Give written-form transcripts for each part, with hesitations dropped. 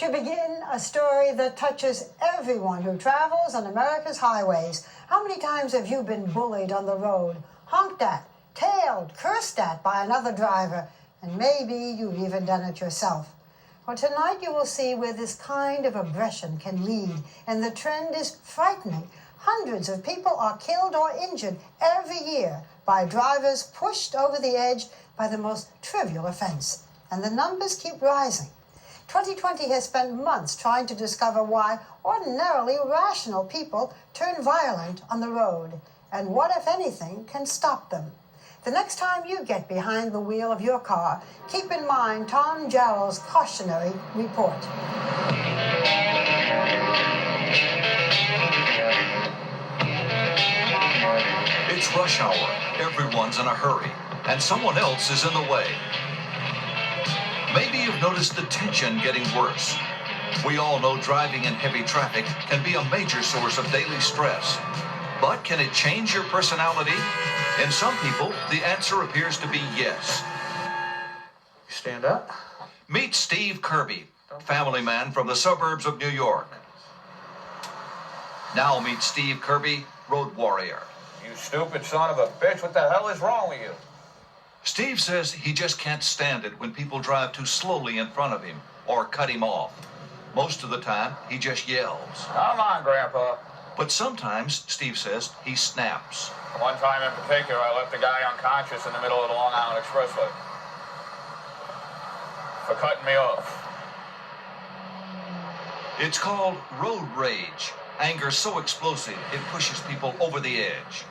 To begin, a story that touches everyone who travels on America's highways. How many times have you been bullied on the road, honked at, tailed, cursed at by another driver, and maybe you've even done it yourself? Well, tonight you will see where this kind of aggression can lead, and the trend is frightening. Hundreds of people are killed or injured every year by drivers pushed over the edge by the most trivial offense, and the numbers keep rising. 2020 has spent months trying to discover why ordinarily rational people turn violent on the road, and what, if anything, can stop them. The next time you get behind the wheel of your car, keep in mind Tom Jarrell's cautionary report. It's rush hour. Everyone's in a hurry, and someone else is in the way. Maybe you've noticed the tension getting worse. We all know driving in heavy traffic can be a major source of daily stress. But can it change your personality? In some people, the answer appears to be yes. Stand up. Meet Steve Kirby, family man from the suburbs of New York. Now meet Steve Kirby, road warrior. You stupid son of a bitch, what the hell is wrong with you? Steve says he just can't stand it when people drive too slowly in front of him or cut him off. Most of the time, he just yells. Come on, Grandpa. But sometimes, Steve says, he snaps. One time in particular, I left a guy unconscious in the middle of the Long Island Expressway for cutting me off. It's called road rage. Anger so explosive, it pushes people over the edge.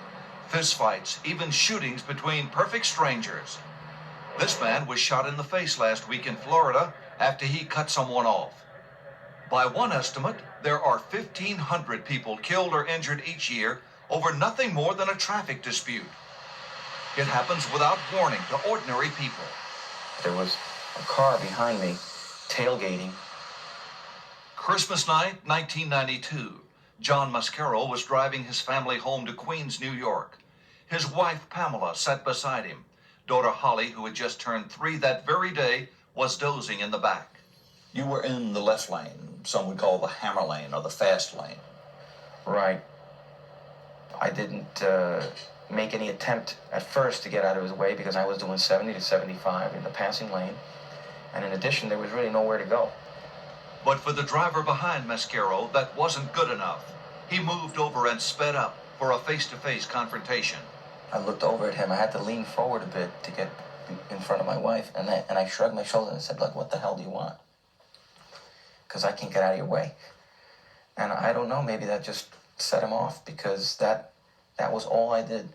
Fistfights, even shootings between perfect strangers. This man was shot in the face last week in Florida after he cut someone off. By one estimate, there are 1,500 people killed or injured each year over nothing more than a traffic dispute. It happens without warning to ordinary people. There was a car behind me tailgating. Christmas night, 1992. John Mascaro was driving his family home to Queens, New York. His wife, Pamela, sat beside him. Daughter Holly, who had just turned 3 that very day, was dozing in the back. You were in the left lane, some would call the hammer lane or the fast lane. Right. I didn't make any attempt at first to get out of his way because I was doing 70 to 75 in the passing lane. And in addition, there was really nowhere to go. But for the driver behind Mascaro, that wasn't good enough. He moved over and sped up for a face-to-face confrontation. I looked over at him. I had to lean forward a bit to get in front of my wife, and I shrugged my shoulders and said, look, what the hell do you want? Because I can't get out of your way. And I don't know, maybe that just set him off, because that was all I did.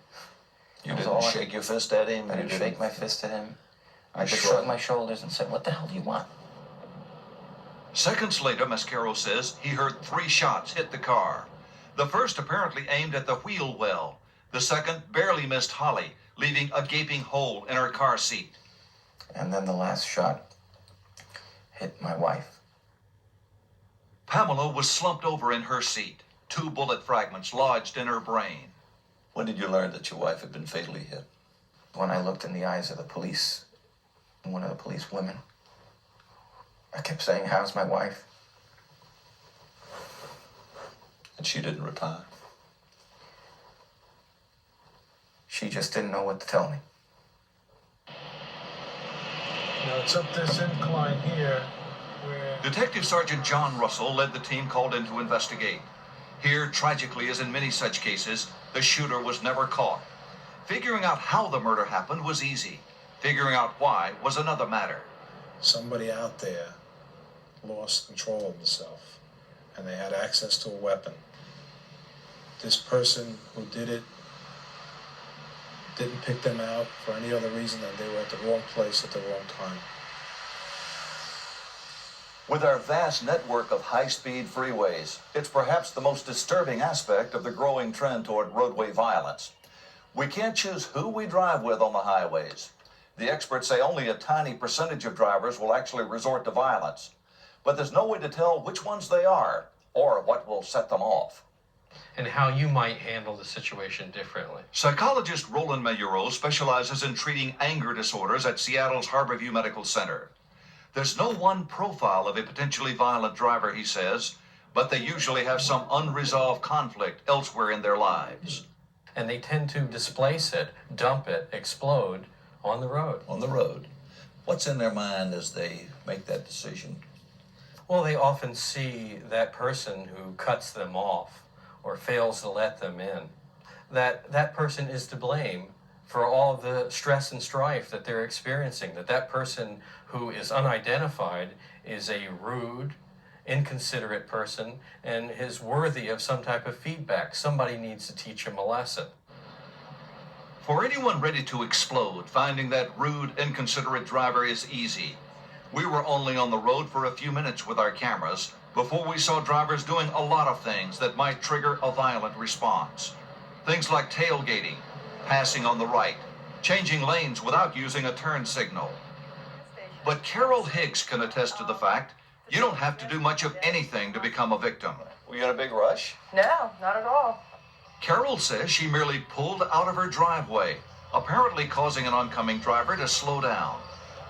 You didn't shake your fist at him? I didn't shake my fist at him. I just shrugged my shoulders and said, what the hell do you want? Seconds later, Mascaro says he heard 3 shots hit the car. The first apparently aimed at the wheel well. The second barely missed Holly, leaving a gaping hole in her car seat. And then the last shot hit my wife. Pamela was slumped over in her seat, 2 bullet fragments lodged in her brain. When did you learn that your wife had been fatally hit? When I looked in the eyes of the police, one of the police women, I kept saying, how's my wife? And she didn't reply? She just didn't know what to tell me. Now it's up this incline here where... Detective Sergeant John Russell led the team called in to investigate. Here, tragically, as in many such cases, the shooter was never caught. Figuring out how the murder happened was easy. Figuring out why was another matter. Somebody out there lost control of themselves, and they had access to a weapon. This person who did it didn't pick them out for any other reason than they were at the wrong place at the wrong time. With our vast network of high-speed freeways, it's perhaps the most disturbing aspect of the growing trend toward roadway violence. We can't choose who we drive with on the highways. The experts say only a tiny percentage of drivers will actually resort to violence. But there's no way to tell which ones they are or what will set them off. And how you might handle the situation differently. Psychologist Roland Mayuro specializes in treating anger disorders at Seattle's Harborview Medical Center. There's no one profile of a potentially violent driver, he says, but they usually have some unresolved conflict elsewhere in their lives. And they tend to displace it, dump it, explode on the road. On the road. What's in their mind as they make that decision? Well, they often see that person who cuts them off or fails to let them in. That person is to blame for all the stress and strife that they're experiencing. That person who is unidentified is a rude, inconsiderate person and is worthy of some type of feedback. Somebody needs to teach him a lesson. For anyone ready to explode, finding that rude, inconsiderate driver is easy. We were only on the road for a few minutes with our cameras before we saw drivers doing a lot of things that might trigger a violent response. Things like tailgating, passing on the right, changing lanes without using a turn signal. But Carol Higgs can attest to the fact you don't have to do much of anything to become a victim. Were you in a big rush? No, not at all. Carol says she merely pulled out of her driveway, apparently causing an oncoming driver to slow down.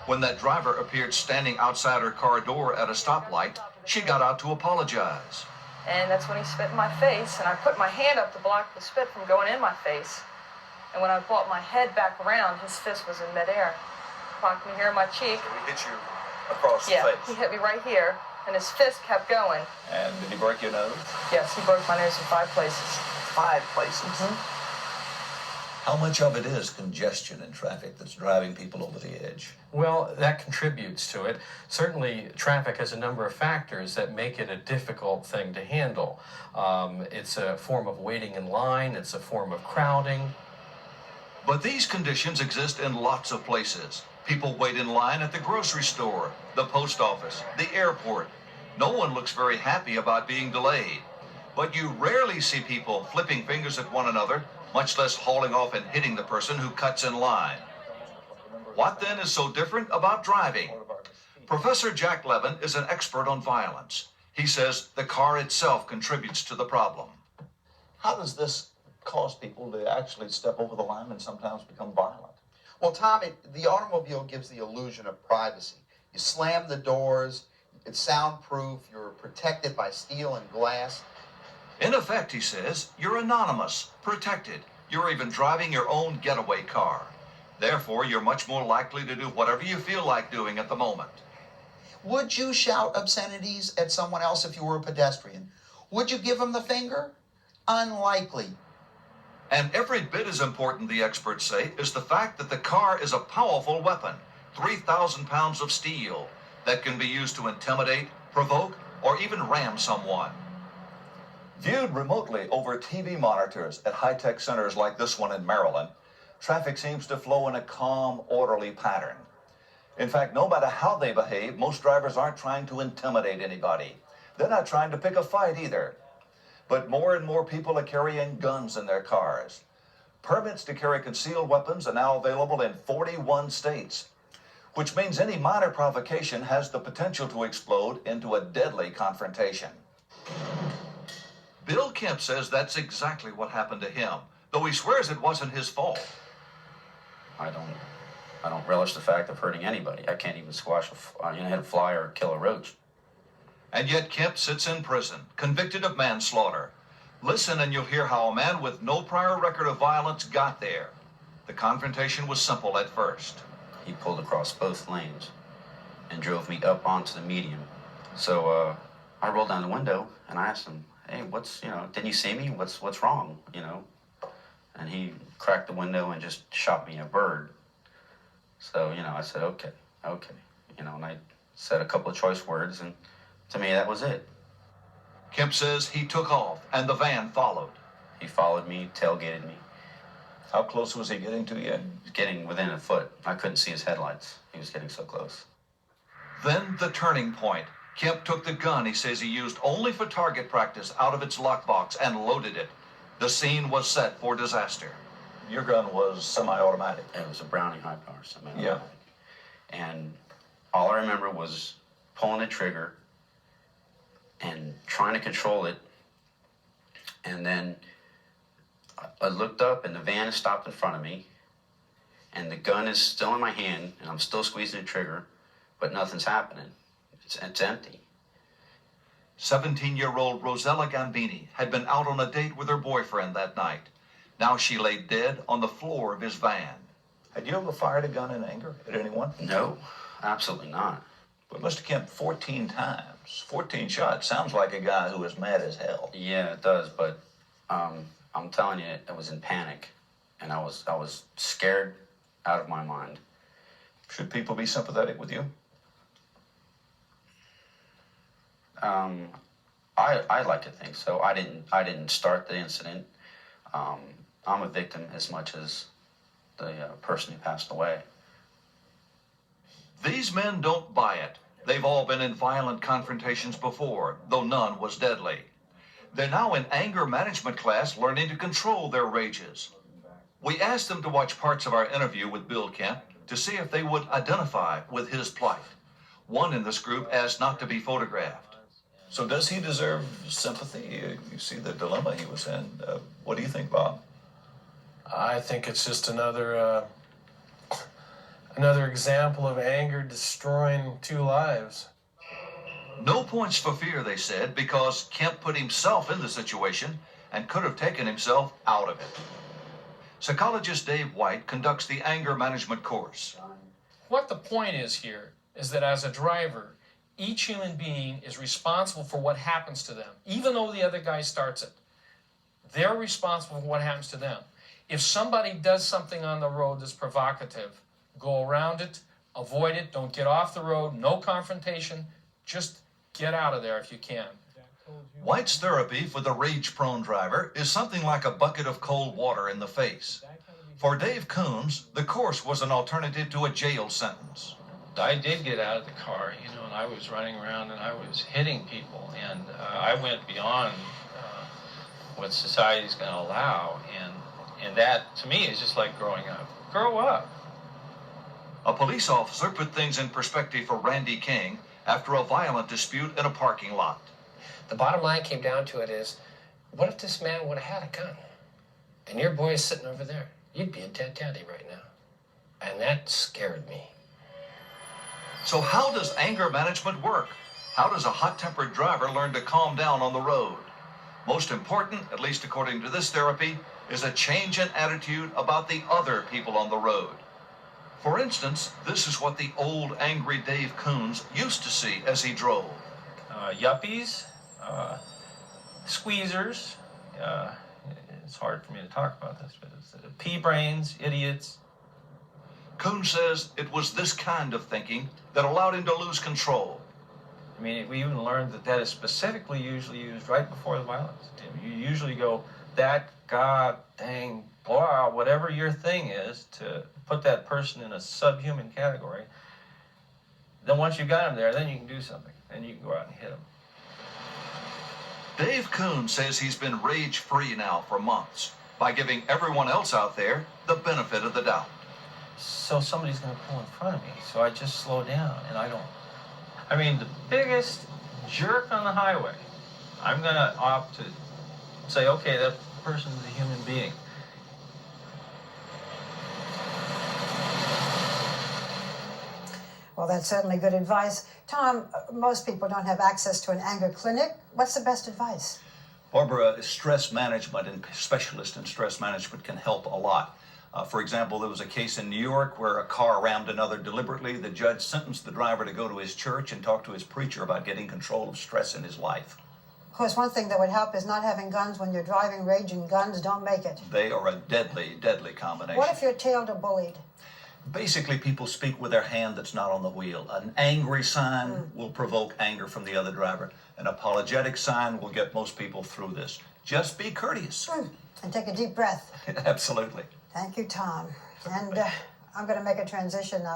When that driver appeared standing outside her car door at a stoplight, she got out to apologize. And that's when he spit in my face, and I put my hand up to block the spit from going in my face. And when I brought my head back around, his fist was in midair. Clocked me here in my cheek. He hit you across the Yeah, face. he hit me right here, and his fist kept going. And did he break your nose? Yes, he broke my nose in 5 places. 5 places. Mm-hmm. How much of it is congestion in traffic that's driving people over the edge? Well, that contributes to it. Certainly, traffic has a number of factors that make it a difficult thing to handle. It's a form of waiting in line, it's a form of crowding. But these conditions exist in lots of places. People wait in line at the grocery store, the post office, the airport. No one looks very happy about being delayed. But you rarely see people flipping fingers at one another, much less hauling off and hitting the person who cuts in line. What then is so different about driving? Professor Jack Levin is an expert on violence. He says the car itself contributes to the problem. How does this cause people to actually step over the line and sometimes become violent? Well, Tom, the automobile gives the illusion of privacy. You slam the doors, it's soundproof, you're protected by steel and glass. In effect, he says, you're anonymous, protected. You're even driving your own getaway car. Therefore, you're much more likely to do whatever you feel like doing at the moment. Would you shout obscenities at someone else if you were a pedestrian? Would you give them the finger? Unlikely. And every bit as important, the experts say, is the fact that the car is a powerful weapon, 3,000 pounds of steel, that can be used to intimidate, provoke, or even ram someone. Viewed remotely over TV monitors at high-tech centers like this one in Maryland, traffic seems to flow in a calm, orderly pattern. In fact, no matter how they behave, most drivers aren't trying to intimidate anybody. They're not trying to pick a fight either. But more and more people are carrying guns in their cars. Permits to carry concealed weapons are now available in 41 states, which means any minor provocation has the potential to explode into a deadly confrontation. Bill Kemp says that's exactly what happened to him, though he swears it wasn't his fault. I don't relish the fact of hurting anybody. I can't even squash hit a fly or kill a roach. And yet Kemp sits in prison, convicted of manslaughter. Listen and you'll hear how a man with no prior record of violence got there. The confrontation was simple at first. He pulled across both lanes and drove me up onto the median. So I rolled down the window and I asked him, "Hey, didn't you see me? What's wrong, And he cracked the window and just shot me a bird. So, I said, okay, and I said a couple of choice words, and to me, that was it. Kemp says he took off, and the van followed. He followed me, tailgated me. How close was he getting to you? He was getting within a foot. I couldn't see his headlights. He was getting so close. Then the turning point. Kemp took the gun he says he used only for target practice out of its lockbox and loaded it. The scene was set for disaster. Your gun was semi-automatic. It was a Browning high power Yeah. semi-automatic. And all I remember was pulling the trigger and trying to control it. And then I looked up and the van stopped in front of me. And the gun is still in my hand and I'm still squeezing the trigger. but nothing's happening. It's empty. 17-year-old Rosella Gambini had been out on a date with her boyfriend that night. Now she lay dead on the floor of his van. Had you ever fired a gun in anger at anyone? No, absolutely not. But Mr. Kemp, 14 times. 14 shots. Sounds like a guy who is mad as hell. Yeah, it does, but I'm telling you, I was in panic, and I was scared out of my mind. Should people be sympathetic with you? I like to think so. I didn't start the incident. I'm a victim as much as the person who passed away. These men don't buy it. They've all been in violent confrontations before, though none was deadly. They're now in anger management class learning to control their rages. We asked them to watch parts of our interview with Bill Kemp to see if they would identify with his plight. One in this group asked not to be photographed. So does he deserve sympathy? You see the dilemma he was in. What do you think, Bob? I think it's just another example of anger destroying two lives. No points for fear, they said, because Kemp put himself in the situation and could have taken himself out of it. Psychologist Dave White conducts the anger management course. What the point is here is that as a driver, each human being is responsible for what happens to them, even though the other guy starts it. They're responsible for what happens to them. If somebody does something on the road that's provocative, go around it, avoid it, don't get off the road, no confrontation, just get out of there if you can. White's therapy for the rage-prone driver is something like a bucket of cold water in the face. For Dave Coons, the course was an alternative to a jail sentence. I did get out of the car, and I was running around and I was hitting people, and I went beyond what society's going to allow, and that, to me, is just like growing up. Grow up. A police officer put things in perspective for Randy King after a violent dispute in a parking lot. The bottom line came down to it is, what if this man would have had a gun? And your boy is sitting over there. You'd be a dead daddy right now. And that scared me. So how does anger management work? How does a hot-tempered driver learn to calm down on the road? Most important, at least according to this therapy, is a change in attitude about the other people on the road. For instance, this is what the old angry Dave Coons used to see as he drove. Yuppies, squeezers, it's hard for me to talk about this, but it's pea-brains, idiots. Coons says it was this kind of thinking that allowed him to lose control. I mean, we even learned that is specifically usually used right before the violence. You usually go, that god dang blah, whatever your thing is, to put that person in a subhuman category. Then once you've got him there, then you can do something, and you can go out and hit him. Dave Coons says he's been rage-free now for months by giving everyone else out there the benefit of the doubt. So somebody's going to pull in front of me, so I just slow down, and I don't. I mean, the biggest jerk on the highway, I'm going to opt to say, okay, that person's a human being. Well, that's certainly good advice. Tom, most people don't have access to an anger clinic. What's the best advice? Barbara, stress management and specialists in stress management can help a lot. For example, there was a case in New York where a car rammed another deliberately. The judge sentenced the driver to go to his church and talk to his preacher about getting control of stress in his life. Of course, one thing that would help is not having guns when you're driving. Raging guns don't make it. They are a deadly, deadly combination. What if you're tailed or bullied? Basically, people speak with their hand that's not on the wheel. An angry sign will provoke anger from the other driver. An apologetic sign will get most people through this. Just be courteous. And take a deep breath. Absolutely. Thank you, Tom. And I'm going to make a transition now.